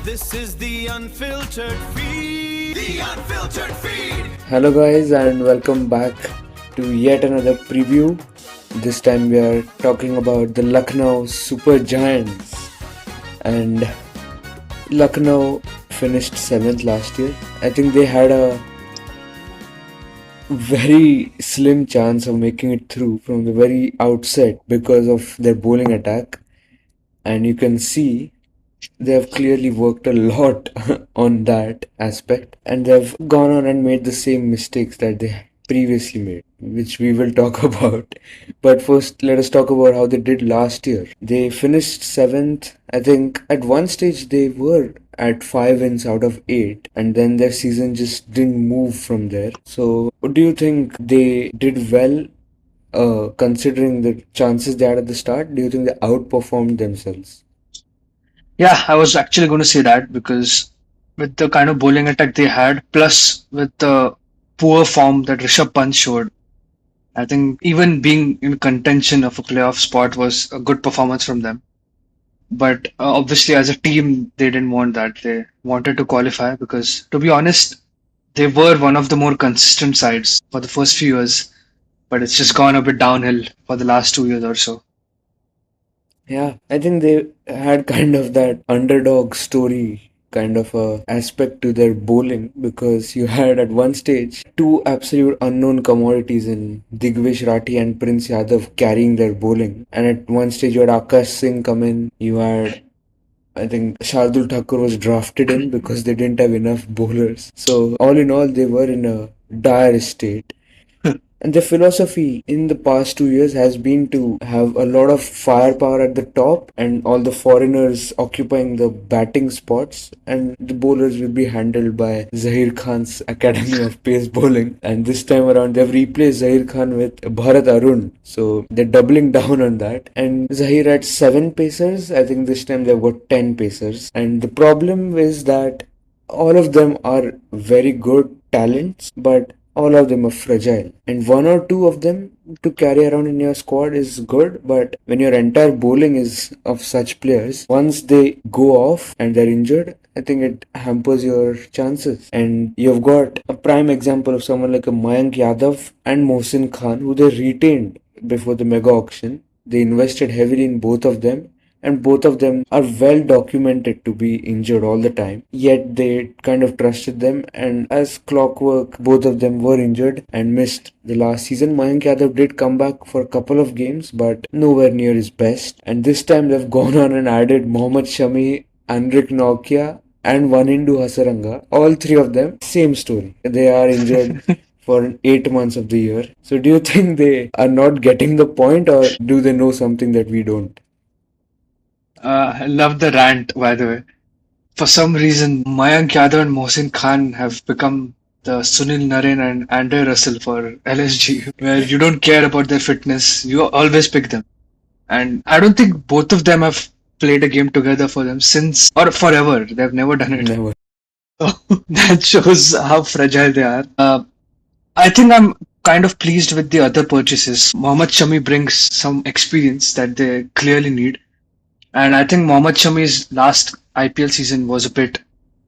This is the unfiltered feed. The unfiltered feed. Hello, guys, and welcome back to yet another preview. This time we are talking about the Lucknow Super Giants. And Lucknow finished 7th last year. I think they had a very slim chance of making it through from the very outset because of their bowling attack. And you can see they have clearly worked a lot on that aspect, and they've gone on and made the same mistakes that they previously made, which we will talk about. But first, let us talk about how they did last year. They finished 7th. I think at one stage they were at 5 wins out of 8, and then their season just didn't move from there. So, do you think they did well? Considering the chances they had at the start, do you think they outperformed themselves? Yeah, I was actually going to say that because with the kind of bowling attack they had, plus with the poor form that Rishabh Pant showed, I think even being in contention of a playoff spot was a good performance from them. But obviously, as a team, they didn't want that. They wanted to qualify because, to be honest, they were one of the more consistent sides for the first few years, but it's just gone a bit downhill for the last 2 years or so. Yeah, I think they had kind of that underdog story kind of a aspect to their bowling, because you had at one stage two absolute unknown commodities in Digvish Rathi and Prince Yadav carrying their bowling. And at one stage you had Akash Singh come in, you had, I think, Shardul Thakur was drafted in because they didn't have enough bowlers. So all in all, they were in a dire state. And the philosophy in the past 2 years has been to have a lot of firepower at the top and all the foreigners occupying the batting spots, and the bowlers will be handled by Zahir Khan's Academy of Pace Bowling. And this time around, they've replaced Zahir Khan with Bharat Arun. So they're doubling down on that. And Zahir had 7 pacers. I think this time they've got 10 pacers. And the problem is that all of them are very good talents, but all of them are fragile, and one or two of them to carry around in your squad is good, but when your entire bowling is of such players, once they go off and they're injured, I think it hampers your chances. And you've got a prime example of someone like a Mayank Yadav and Mohsin Khan, who they retained before the mega auction. They invested heavily in both of them, and both of them are well documented to be injured all the time, yet they kind of trusted them, and as clockwork both of them were injured and missed the last season. Mayank Yadav did come back for a couple of games, but nowhere near his best, and this time they've gone on and added Mohammad Shami, Anrik Nokia and Vanindu Hasaranga. All three of them, same story, they are injured for 8 months of the year. So do you think they are not getting the point, or do they know something that we don't? I love the rant, by the way. For some reason, Mayank Yadav and Mohsin Khan have become the Sunil Narine and Andre Russell for LSG, where you don't care about their fitness, you always pick them. And I don't think both of them have played a game together for them since, or forever. They've never done it. Never. That shows how fragile they are. I think I'm kind of pleased with the other purchases. Mohammad Shami brings some experience that they clearly need. And I think Mohammad Shami's last IPL season was a bit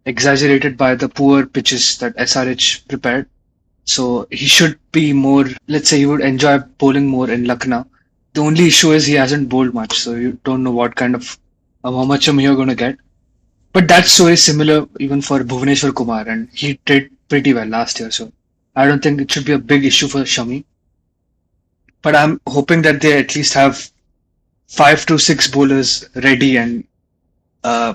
exaggerated by the poor pitches that SRH prepared. So he should be more, let's say he would enjoy bowling more in Lucknow. The only issue is he hasn't bowled much, so you don't know what kind of Mohammad Shami you're going to get. But that story is similar even for Bhuvneshwar Kumar, and he did pretty well last year. So I don't think it should be a big issue for Shami. But I'm hoping that they at least have 5 to 6 bowlers ready and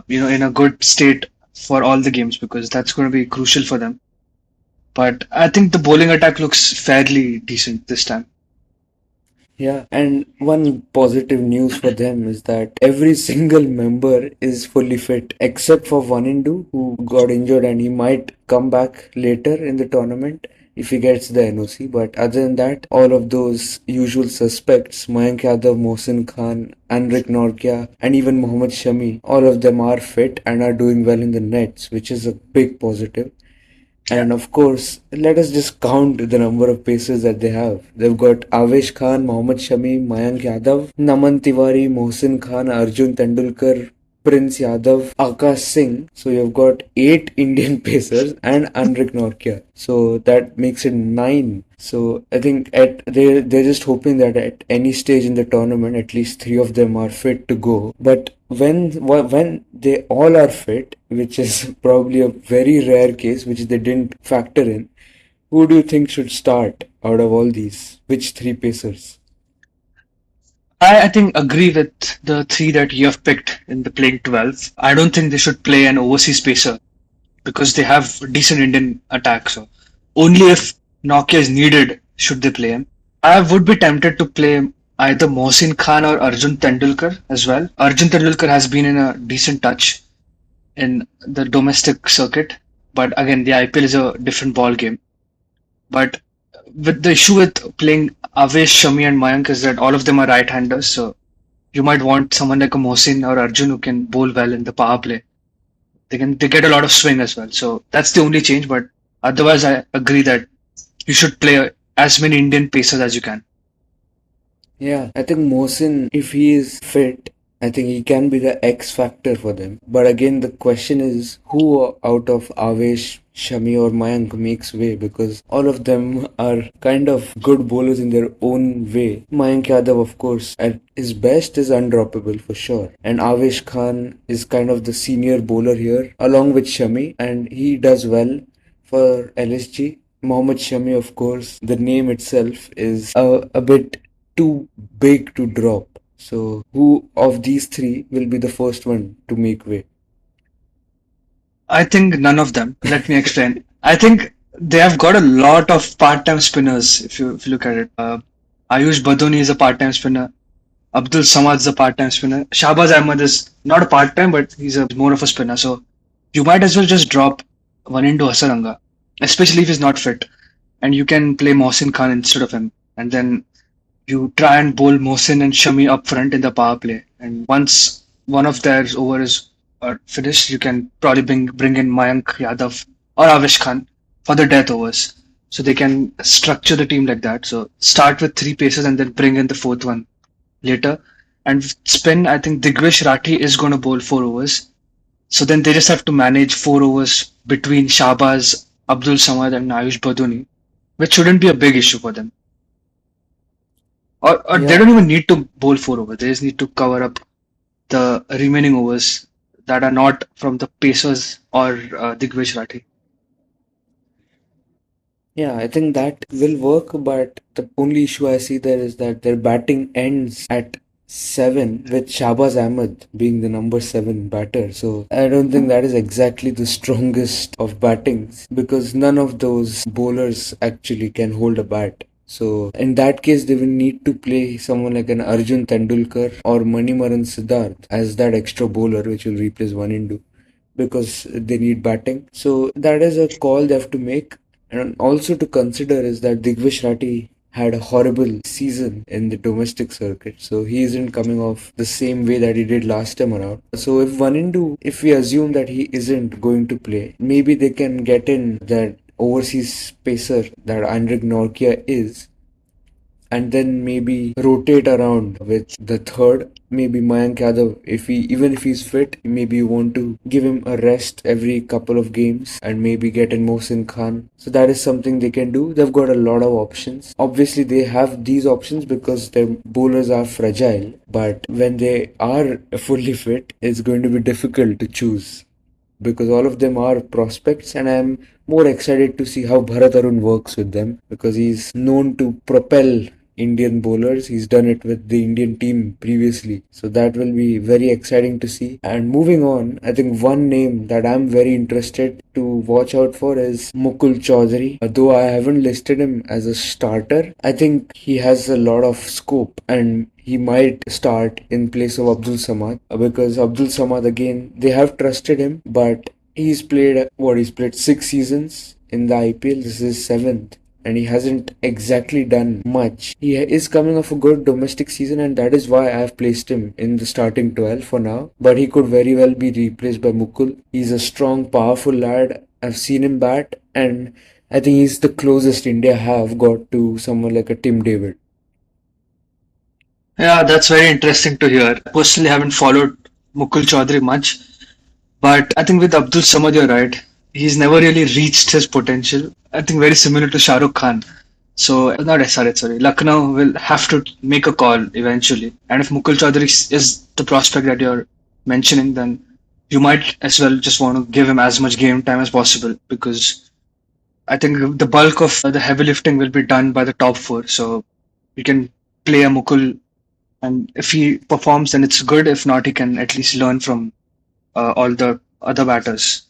in a good state for all the games, because that's going to be crucial for them. But I think the bowling attack looks fairly decent this time. Yeah, and one positive news for them is that every single member is fully fit except for Vanindu, who got injured, and he might come back later in the tournament if he gets the NOC. But other than that, all of those usual suspects, Mayank Yadav, Mohsin Khan, Anrik Norkia, and even Mohammad Shami, all of them are fit and are doing well in the nets, which is a big positive. And of course, let us just count the number of pacers that they have. They've got Avesh Khan, Mohammad Shami, Mayank Yadav, Naman Tiwari, Mohsin Khan, Arjun Tendulkar, Prince Yadav, Akash Singh. So you've got 8 Indian pacers and Anrik Nortje. So that makes it 9. So I think they're just hoping that at any stage in the tournament, at least 3 of them are fit to go. But when they all are fit, which is probably a very rare case, which they didn't factor in, who do you think should start out of all these? Which 3 pacers? I think agree with the three that you have picked in the playing 12. I don't think they should play an overseas pacer because they have decent Indian attack. So only if Nokia is needed should they play him. I would be tempted to play either Mohsin Khan or Arjun Tendulkar as well. Arjun Tendulkar has been in a decent touch in the domestic circuit, but again, the IPL is a different ball game. But with the issue with playing Avesh, Shami, and Mayank is that all of them are right-handers, so you might want someone like a Mohsin or Arjun who can bowl well in the power play. They get a lot of swing as well. So that's the only change. But otherwise, I agree that you should play as many Indian pacers as you can. Yeah, I think Mohsin, if he is fit, I think he can be the X factor for them. But again, the question is who out of Avesh, Shami, or Mayank makes way, because all of them are kind of good bowlers in their own way. Mayank Yadav, of course, at his best is undroppable for sure. And Avesh Khan is kind of the senior bowler here, along with Shami, and he does well for LSG. Mohammad Shami, of course, the name itself is a bit too big to drop. So, who of these 3 will be the first one to make way? I think none of them. Let me explain. I think they have got a lot of part-time spinners. If you look at it, Ayush Badoni is a part-time spinner. Abdul Samad is a part-time spinner. Shahbaz Ahmed is not a part-time, but he's a more of a spinner. So you might as well just drop one into Hasaranga, especially if he's not fit, and you can play Mohsin Khan instead of him, and then you try and bowl Mohsin and Shami up front in the power play. And once one of their overs are finished, you can probably bring in Mayank Yadav or Avesh Khan for the death overs. So they can structure the team like that. So start with 3 paces and then bring in the fourth one later. And with spin, I think Digvish Rathi is going to bowl 4 overs. So then they just have to manage 4 overs between Shahbaz, Abdul Samad, and Ayush Baduni, which shouldn't be a big issue for them. Or they Yeah, don't even need to bowl 4 overs. They just need to cover up the remaining overs that are not from the Pacers or Digvish Rathi. yeah, I think that will work, but the only issue I see there is that their batting ends at 7, with Shahbaz Ahmed being the number 7 batter. So I don't think that is exactly the strongest of battings, because none of those bowlers actually can hold a bat. So in that case, they will need to play someone like an Arjun Tendulkar or Manimaran Siddharth as that extra bowler, which will replace Vanindu, because they need batting. So that is a call they have to make. And also to consider is that Digvish Rathi had a horrible season in the domestic circuit. So he isn't coming off the same way that he did last time around. So if Vanindu, if we assume that he isn't going to play, maybe they can get in that overseas pacer that Anrik Nortje is, and then maybe rotate around with the third. Maybe Mayank Yadav, even if he's fit, maybe you want to give him a rest every couple of games and maybe get in Mohsin Khan. So that is something they can do. They've got a lot of options. Obviously, they have these options because their bowlers are fragile, but when they are fully fit, it's going to be difficult to choose, because all of them are prospects, and I'm more excited to see how Bharat Arun works with them, because he's known to propel Indian bowlers. He's done it with the Indian team previously. So that will be very exciting to see. And moving on, I think one name that I'm very interested to watch out for is Mukul Chaudhary. Though I haven't listed him as a starter, I think he has a lot of scope, and he might start in place of Abdul Samad, because Abdul Samad, again, they have trusted him, but he's played 6 seasons in the IPL. This is his 7th, and he hasn't exactly done much. He is coming off a good domestic season, and that is why I have placed him in the starting 12 for now. But he could very well be replaced by Mukul. He's a strong, powerful lad. I've seen him bat, and I think he's the closest India have got to someone like a Tim David. Yeah, that's very interesting to hear. Personally, haven't followed Mukul Chaudhary much. But I think with Abdul Samad, you're right. He's never really reached his potential. I think very similar to Shah Rukh Khan. So, not SRH, sorry. Lucknow will have to make a call eventually. And if Mukul Chaudhary is the prospect that you're mentioning, then you might as well just want to give him as much game time as possible because I think the bulk of the heavy lifting will be done by the top four. So, you can play a Mukul, and if he performs, then it's good. If not, he can at least learn from all the other batters.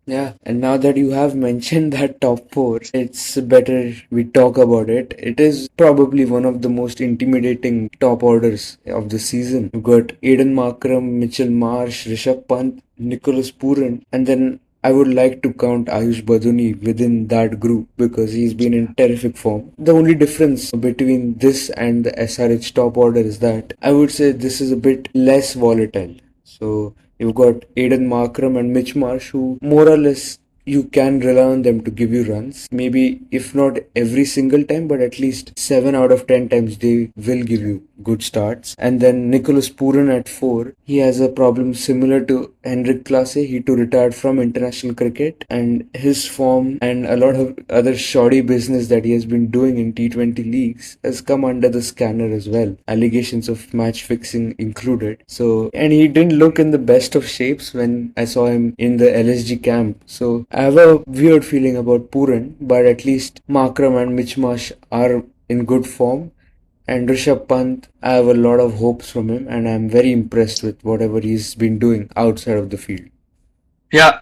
Yeah, and now that you have mentioned that top four, it's better we talk about it. It is probably one of the most intimidating top orders of the season. You've got Aiden Markram, Mitchell Marsh, Rishabh Pant, Nicholas Pooran, and then I would like to count Ayush Baduni within that group because he's been in terrific form. The only difference between this and the SRH top order is that I would say this is a bit less volatile. So you've got Aiden Markram and Mitch Marsh, who more or less you can rely on them to give you runs. Maybe if not every single time, but at least 7 out of 10 times they will give you good starts. And then Nicholas Pooran at 4. He has a problem similar to Henrik Clase. He too retired from international cricket, and his form and a lot of other shoddy business that he has been doing in T20 leagues has come under the scanner as well. Allegations of match fixing included. So, and he didn't look in the best of shapes when I saw him in the LSG camp. So, I have a weird feeling about Pooran, but at least Markram and Mitch Marsh are in good form. And Rishabh Pant, I have a lot of hopes from him, and I'm very impressed with whatever he's been doing outside of the field. Yeah,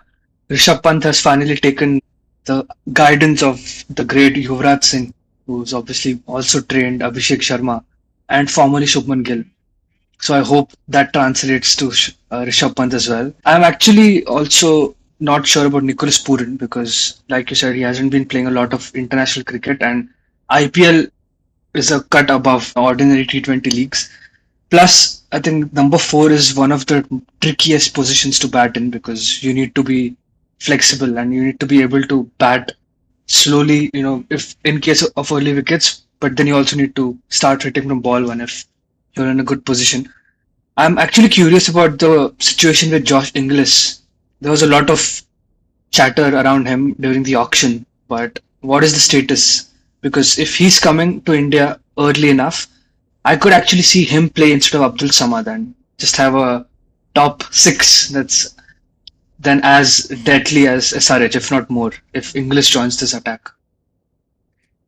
Rishabh Pant has finally taken the guidance of the great Yuvraj Singh, who's obviously also trained Abhishek Sharma and formerly Shubman Gill. So I hope that translates to Rishabh Pant as well. I'm actually also not sure about Nicholas Pooran because, like you said, he hasn't been playing a lot of international cricket, and IPL is a cut above ordinary T20 leagues. Plus, I think number 4 is one of the trickiest positions to bat in because you need to be flexible and you need to be able to bat slowly, if in case of early wickets, but then you also need to start hitting from ball one if you're in a good position. I'm actually curious about the situation with Josh Inglis. There was a lot of chatter around him during the auction, but what is the status? Because if he's coming to India early enough, I could actually see him play instead of Abdul Samad and just have a top 6 that's then as deadly as SRH, if not more, if Inglis joins this attack.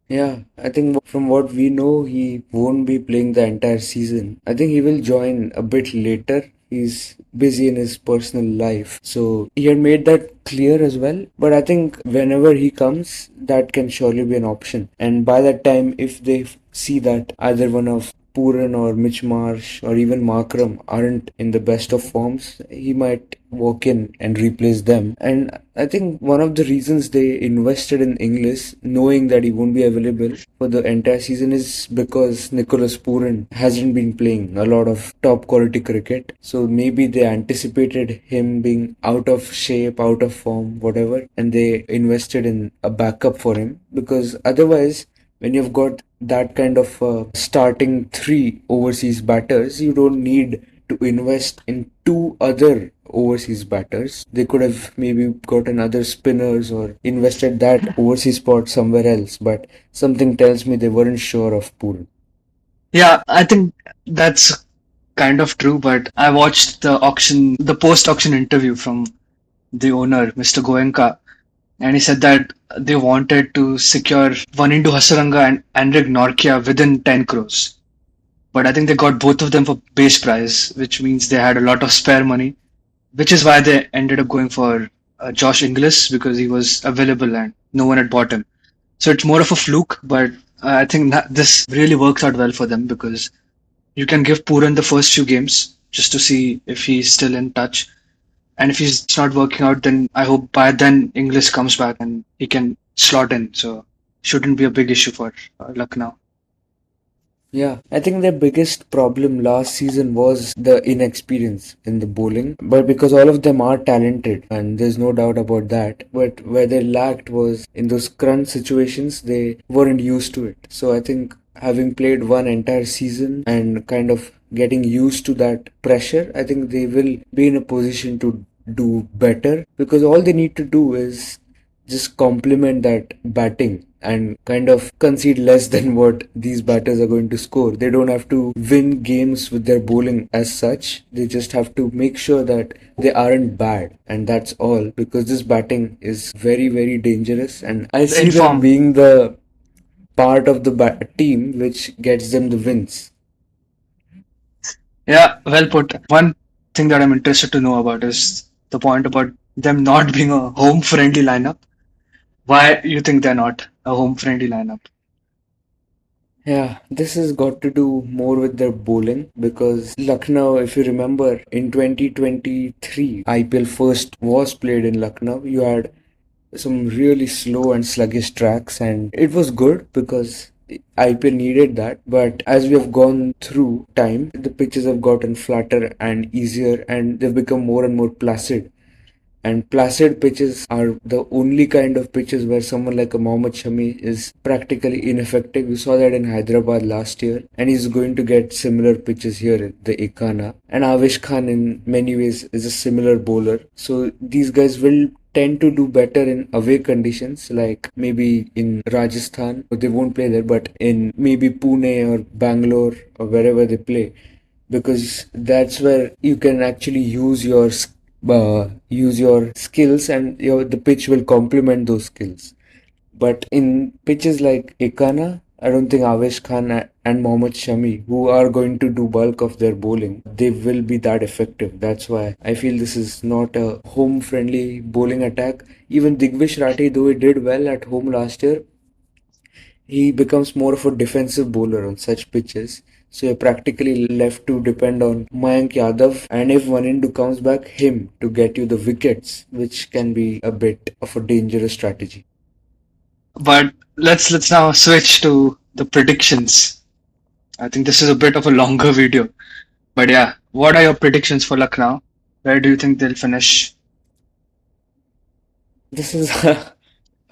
Yeah, I think from what we know, he won't be playing the entire season. I think he will join a bit later. He's busy in his personal life. So he had made that clear as well. But I think whenever he comes, that can surely be an option. And by that time, if they see that either one of Pooran or Mitch Marsh or even Markram aren't in the best of forms, he might walk in and replace them. And I think one of the reasons they invested in Inglis, knowing that he won't be available for the entire season, is because Nicholas Pooran hasn't been playing a lot of top quality cricket. So maybe they anticipated him being out of shape, out of form, whatever, and they invested in a backup for him because otherwise, when you've got that kind of starting 3 overseas batters, you don't need to invest in 2 other overseas batters. They could have maybe gotten other spinners or invested that overseas spot somewhere else, but something tells me they weren't sure of Poole. Yeah, I think that's kind of true, but I watched the post auction interview from the owner, Mr. Goenka, and he said that they wanted to secure Vanindu Hasaranga and Andrik Norkia within 10 crores. But I think they got both of them for base price, which means they had a lot of spare money, which is why they ended up going for Josh Inglis because he was available and no one had bought him. So it's more of a fluke, but I think that this really works out well for them because you can give Pooran the first few games just to see if he's still in touch. And if he's not working out, then I hope by then Inglis comes back and he can slot in. So shouldn't be a big issue for Lucknow. Yeah, I think their biggest problem last season was the inexperience in the bowling. But because all of them are talented, and there's no doubt about that. But where they lacked was in those crunch situations, they weren't used to it. So I think having played one entire season and kind of getting used to that pressure, I think they will be in a position to do better, because all they need to do is just complement that batting and kind of concede less than what these batters are going to score. They don't have to win games with their bowling as such. They just have to make sure that they aren't bad, and that's all, because this batting is very, very dangerous, and I see them Inform. being the part of the team which gets them the wins. Yeah, well put. One thing that I'm interested to know about is the point about them not being a home friendly lineup. Why you think they're not a home friendly lineup? Yeah, this has got to do more with their bowling, because Lucknow, if you remember, in 2023, IPL first was played in Lucknow. You had some really slow and sluggish tracks, and it was good because IPL needed that. But as we have gone through time, the pitches have gotten flatter and easier, and they've become more and more placid. And placid pitches are the only kind of pitches where someone like a Mohammad Shami is practically ineffective. We saw that in Hyderabad last year, and he's going to get similar pitches here at the Ekana. And Avish Khan, in many ways, is a similar bowler. So these guys will tend to do better in away conditions, like maybe in Rajasthan. They won't play there, but in maybe Pune or Bangalore or wherever they play, because that's where you can actually use your skills, and the pitch will complement those skills. But in pitches like Ekana, I don't think Avesh Khan and Mohammad Shami, who are going to do bulk of their bowling, they will be that effective. That's why I feel this is not a home-friendly bowling attack. Even Digvish Rathi, though he did well at home last year, he becomes more of a defensive bowler on such pitches. So you're practically left to depend on Mayank Yadav, and if Vanindu comes back, him to get you the wickets, which can be a bit of a dangerous strategy. But let's now switch to the predictions. I think this is a bit of a longer video. But yeah, what are your predictions for Lucknow? Where do you think they'll finish? This is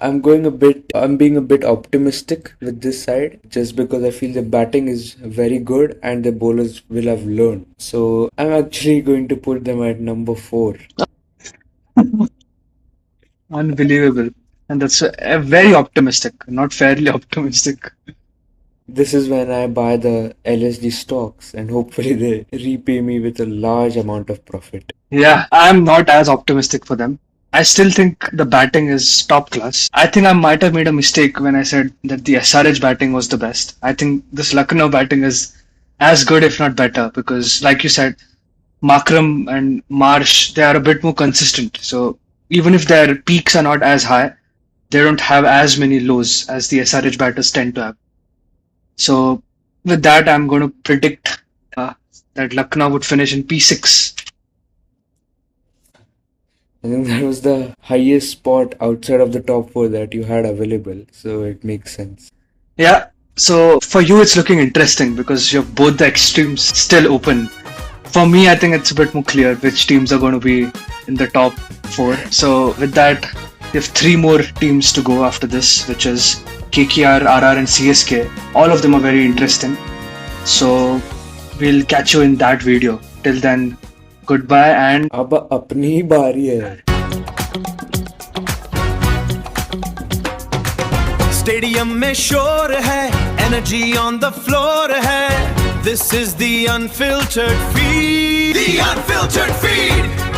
I'm being a bit optimistic with this side, just because I feel the batting is very good and the bowlers will have learned. So I'm actually going to put them at number 4. Unbelievable. And that's very optimistic, not fairly optimistic. This is when I buy the LSG stocks, and hopefully they repay me with a large amount of profit. Yeah, I'm not as optimistic for them. I still think the batting is top class. I think I might have made a mistake when I said that the SRH batting was the best. I think this Lucknow batting is as good, if not better, because like you said, Makram and Marsh, they are a bit more consistent. So even if their peaks are not as high, they don't have as many lows as the SRH batters tend to have. So with that, I'm going to predict that Lucknow would finish in P6. I think that was the highest spot outside of the top 4 that you had available, so it makes sense. Yeah, so for you, it's looking interesting because you have both the extremes still open. For me, I think it's a bit more clear which teams are going to be in the top 4. So with that, we have 3 more teams to go after this, which is KKR, RR, and CSK. All of them are very interesting. So we'll catch you in that video. Till then, goodbye and अब अपनी ही बारी है. Stadium में शोर है, energy on the floor है. This is the unfiltered feed. The unfiltered feed.